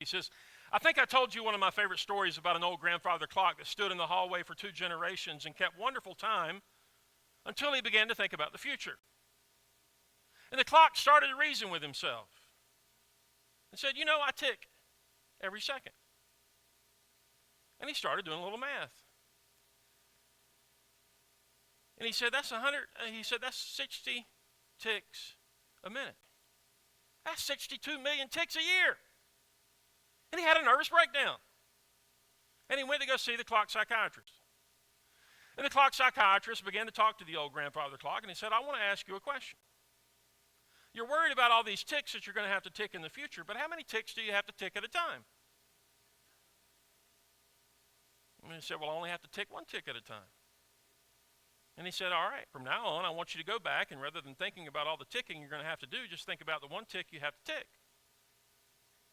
He says, I think I told you one of my favorite stories about an old grandfather clock that stood in the hallway for 2 generations and kept wonderful time until he began to think about the future. And the clock started to reason with himself and said, I tick every second. And he started doing a little math. And he said, that's 60 ticks a minute. That's 62 million ticks a year. And he had a nervous breakdown. And he went to go see the clock psychiatrist. And the clock psychiatrist began to talk to the old grandfather clock, and he said, I want to ask you a question. You're worried about all these ticks that you're going to have to tick in the future, but how many ticks do you have to tick at a time? And he said, well, I only have to tick 1 tick at a time. And he said, all right, from now on, I want you to go back, and rather than thinking about all the ticking you're going to have to do, just think about the 1 tick you have to tick.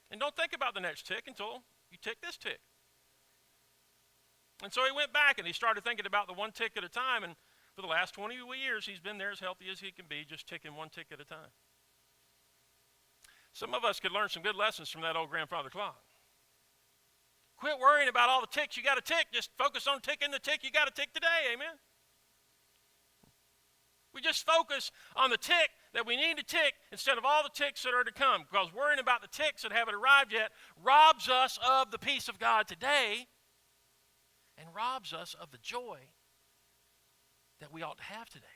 And don't think about the next tick until you tick this tick. And so he went back and he started thinking about the 1 tick at a time, and for the last 20 years, he's been there as healthy as he can be, just ticking 1 tick at a time. Some of us could learn some good lessons from that old grandfather clock. Quit worrying about all the ticks you got to tick. Just focus on ticking the tick you got to tick today, amen? We just focus on the tick that we need to tick instead of all the ticks that are to come, because worrying about the ticks that haven't arrived yet robs us of the peace of God today and robs us of the joy that we ought to have today.